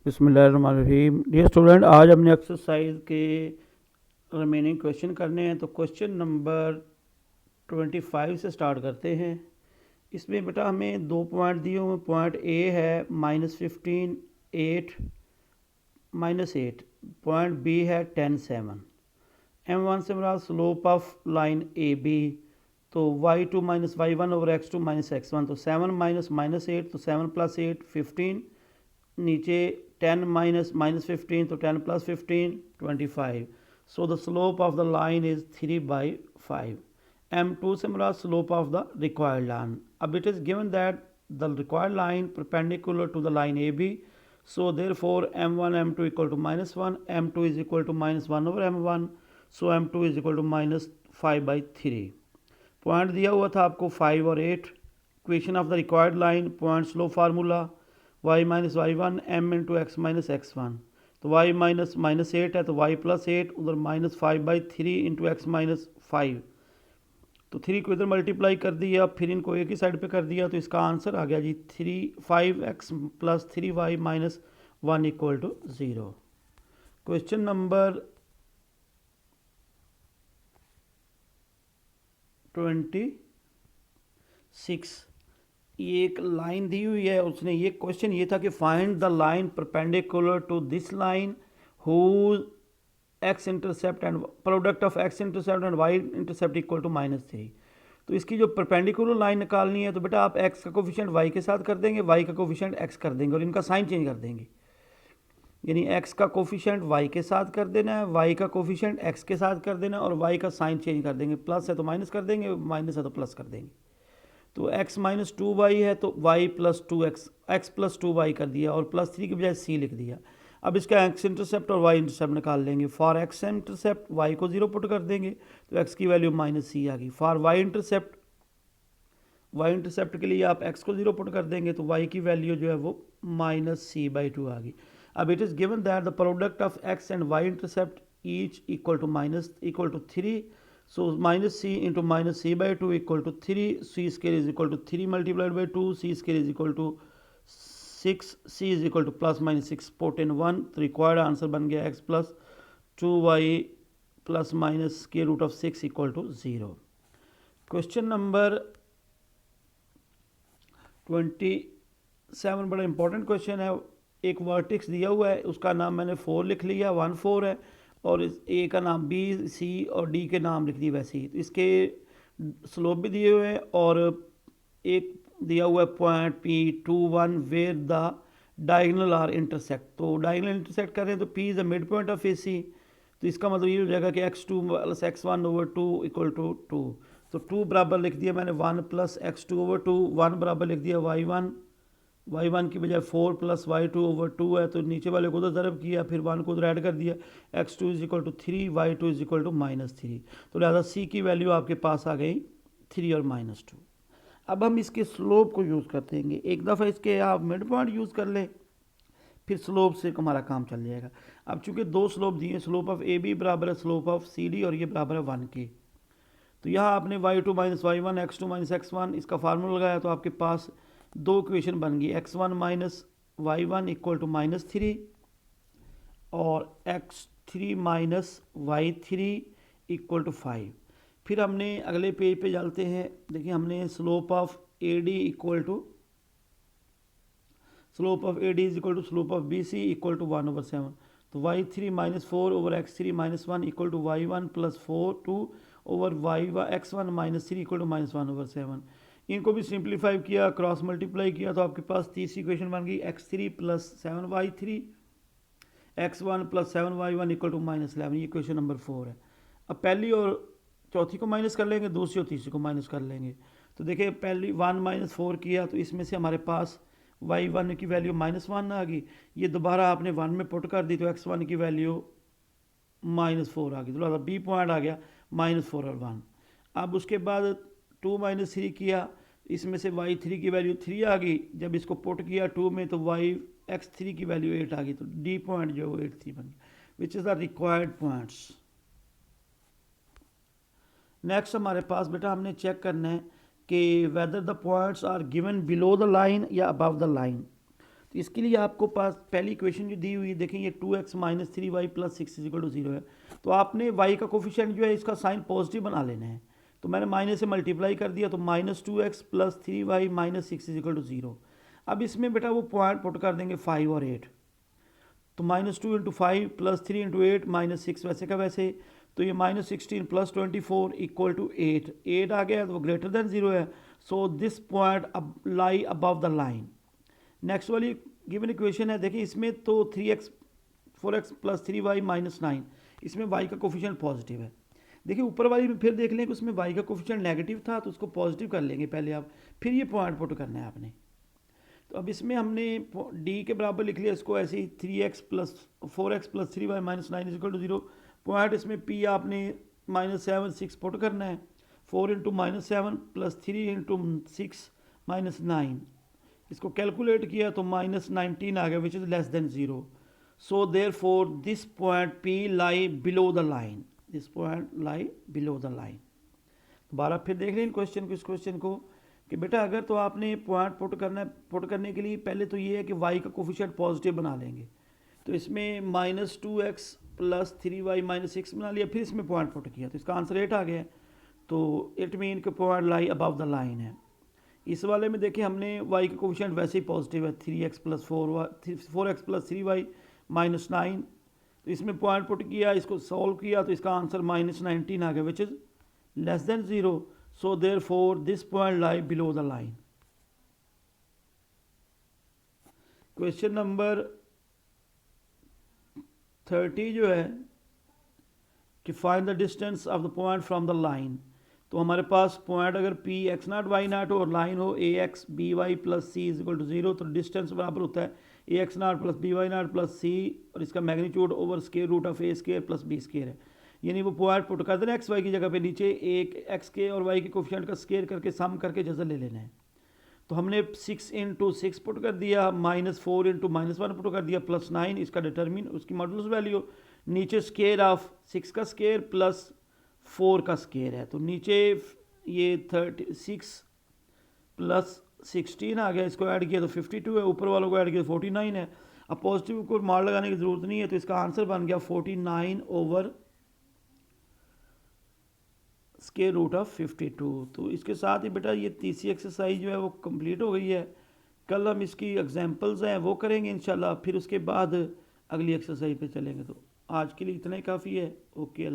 बिस्मिल्लाहिर्रहमानिर्रहीम। Dear student, आज हमने एक्सरसाइज के रिमेनिंग क्वेश्चन करने हैं। तो क्वेश्चन नंबर 25 से स्टार्ट करते हैं। इसमें बेटा हमें दो पॉइंट दिए हुए। पॉइंट ए है -15 8 -8, पॉइंट बी है 10 7। M1 से हमारा slope of line A B, तो y2 minus y1 over x2 minus x1, तो 7 माइनस -8, तो 7 + 8 15, नीचे 10 माइनस -15, तो 10 + 15 25। So the slope of the line is 3/5। M2 से हमारा slope of the required line. अब it is given that the required line perpendicular to the line A B, so therefore m1 m2 equal to -1, m2 is equal to -1 over m1, so m2 is equal to -5/3। Point दिया हुआ था आपको 5 और 8। Equation of the required line, point slow formula y minus y1 m into x minus x1, तो y minus -8 है तो y + 8, उधर -5/3 into x minus 5, तो 3 को इधर मल्टीप्लाई कर दिया, फिर इनको एक ही साइड पे कर दिया, तो इसका आंसर आ गया जी 5x + 3y - 1 = 0। क्वेश्चन नंबर 26, ये एक लाइन दी हुई है। उसने ये क्वेश्चन ये था कि find the line perpendicular to this line whose x intercept and product of x intercept and y intercept equal to -3। तो इसकी जो परपेंडिकुलर लाइन निकालनी है, तो बेटा आप एक्स का कोफिशिएंट वाई के साथ कर देंगे, वाई का कोफिशिएंट एक्स कर देंगे और इनका साइन चेंज कर देंगे। यानी एक्स का कोफिशिएंट वाई के साथ कर देना है, वाई का कोफिशिएंट एक्स के साथ कर देना है और वाई का साइन चेंज कर देंगे। प्लस है तो माइनस कर देंगे, माइनस है तो प्लस कर देंगे। तो x - 2y है तो y + 2x, x + 2y कर दिया और +3 की बजाय c लिख दिया। अब इसका x इंटरसेप्ट और y इंटरसेप्ट निकाल लेंगे। फॉर x इंटरसेप्ट y को 0 पुट कर देंगे तो x की वैल्यू -c आ गई। फॉर y इंटरसेप्ट के लिए आप x को 0 पुट कर देंगे तो y की वैल्यू जो है वो -c/2 आ गई। अब it is given that the product of x and y intercept each equal to 3, so -c into -c/2 = 3, c square is equal to 3 multiplied by 2, c square is equal to 6, c is equal to ±6 put in 1, तो required answer बन गया x + 2y ± (6) = 0। Question number 27 बड़ा important question है। एक vertex दिया हुआ है, उसका नाम मैंने 4 लिख लिया, 1 4 है, और इस ए का नाम बी सी और डी के नाम लिख दिए वैसे ही। तो इसके स्लोप भी दिए हुए हैं और एक दिया हुआ है point P21 where the diagonal are intersect. तो डायगोनल इंटरसेक्ट कर रहे हैं तो P is the mid point of AC, तो इसका मतलब ये हो जाएगा कि x2 + x1/2 = 2। तो 2 बराबर लिख दिया मैंने 1 + x2/2, 1 बराबर लिख दिया y1 की बजाय 4 + y2/2 है, तो नीचे वाले को उधर ज़रब किया, फिर 1 को उधर ऐड कर दिया, x2 = 3, y2 = -3। तो लिहाजा c की वैल्यू आपके पास आ गई 3 और -2। अब हम इसके स्लोप को यूज़ करते हैं। एक दफ़ा इसके आप मिड पॉइंट यूज़ कर लें, फिर स्लोप से हमारा काम चल जाएगा। अब चूंकि दो स्लोप दिए, स्लोप ऑफ ए बी बराबर है स्लोप ऑफ सी डी और ये बराबर है 1 के, तो यहाँ आपने y2 - y1 x2 - x1 इसका फार्मूला लगाया, तो आपके पास दो इक्वेशन बन गई, x1 - y1 = -3 और x3 - y3 = 5। फिर हमने अगले पेज पे चलते हैं। देखिए हमने slope of A D equal to slope of A D is equal to slope of B C equal to 1/7, तो y3 - 4 over x3 - 1 equal to y1 + 4 2 over x1 - 3 equal to -1/7। इनको भी सिंप्लीफाई किया, cross multiply किया, तो आपके पास तीसरी equation बन गई x3 + 7y3 x1 + 7y1 equal to -11। ये इक्वेशन नंबर 4 है। अब पहली और चौथी को माइनस कर लेंगे, दूसरी और तीसरी को माइनस कर लेंगे। तो देखिए पहली 1 - 4 किया, तो इसमें से हमारे पास y1 की वैल्यू -1 आ गई। ये दोबारा आपने 1 में पुट कर दी तो x1 की वैल्यू -4 आ गई, तो बी पॉइंट आ गया -4 और 1। अब उसके बाद 2 - 3 किया, इसमें से y3 की वैल्यू 3 आ गई। जब इसको पुट किया 2 में तो x3 की वैल्यू 8 आ गई, तो डी पॉइंट जो 8 3 बन गया, which is the required points. Next हमारे पास बेटा हमने चेक करना है कि whether the points are given below the line या अबव द लाइन। तो इसके लिए आपको पास पहली इक्वेशन जो दी हुई देखें ये 2x minus 3y plus 6 equal to 0 है। तो आपने y का कोफिशिएंट जो है इसका साइन पॉजिटिव बना लेना है। तो मैंने माइनस से मल्टीप्लाई कर दिया तो -2x plus 3y minus 6 equal to 0। अब इसमें बेटा वो पॉइंट पुट कर देंगे 5 और 8। तो -2 इंटू 5 प्लस 3 इंटू 8 -6 वैसे का वैसे। तो ये -16 प्लस 24 इक्वल टू 8 आ गया तो वो ग्रेटर देन 0 है। सो दिस पॉइंट अब लाई अबव द लाइन। नेक्स्ट वाली गिवन इक्वेशन है, देखिए इसमें तो 3x 4x plus 3y minus 9, इसमें y का कोफिशिएंट पॉजिटिव है। देखिए ऊपर वाली में फिर देख लें कि उसमें y का कोफिशिएंट नेगेटिव था तो उसको पॉजिटिव कर लेंगे पहले आप, फिर ये पॉइंट पुट करना है आपने। तो अब इसमें हमने d के बराबर लिख लिया इसको ऐसे ही 3x plus 4x plus 3y minus 9 equal to 0। Point इसमें p आपने -7 6 पुट करना है। 4 इंटू -7 प्लस 3 इंटू 6 -9, इसको कैलकुलेट किया तो -19 आ गया which is less than 0। So therefore this point P lie below the line, this point lie below the line. दोबारा फिर देख लें इस क्वेश्चन को कि बेटा अगर तो आपने पॉइंट पुट करने के लिए पहले तो ये है कि y का कोफिशिएंट पॉजिटिव बना लेंगे। तो इसमें -2x प्लस 3y माइनस 6 बना लिया, फिर इसमें पॉइंट पुट किया तो इसका आंसर 8 आ गया। तो इट मीन कि point lie above the line है। इस वाले में देखिए हमने y का कोफिशिएंट वैसे ही पॉजिटिव है 3x plus 4x plus 3y minus 9। तो इसमें पॉइंट पुट किया, इसको सॉल्व किया तो इसका आंसर -19 आ गया which is less than 0। So therefore this point lie below the line. Question number 30 जो है कि find the distance of the point from the line. तो हमारे पास पॉइंट अगर P x0 y0 हो और लाइन हो ax by plus C is equal to 0, तो डिस्टेंस बराबर होता है ax0 plus by0 plus C और इसका magnitude over square root of a square plus b square है। यानी वो पॉइंट पुट कर देना एक्स वाई की जगह पे, नीचे एक एक्स के और वाई के कोफिशिएंट का स्केयर करके सम करके जज़र ले लेना है। तो हमने 6 इंटू 6 पुट कर दिया, -4 इंटू -1 पुट कर दिया प्लस 9, इसका डिटरमिन उसकी मॉडुलस वैल्यू। नीचे स्केयर ऑफ 6 का स्केयर प्लस 4 का स्केयर है, तो नीचे ये 36 प्लस 16 आ गया, इसको ऐड किया तो 52 है, ऊपर वालों को ऐड किया तो 49 है। अब पॉजिटिव को मार लगाने की ज़रूरत नहीं है, तो इसका आंसर बन गया 49 ओवर स्केयर रूट ऑफ 52। तो इसके साथ ही बेटा ये तीसरी एक्सरसाइज जो है वो कंप्लीट हो गई है। कल हम इसकी एग्जांपल्स हैं वो करेंगे इंशाल्लाह, फिर उसके बाद अगली एक्सरसाइज पे चलेंगे। तो आज के लिए इतना ही काफ़ी है। ओके।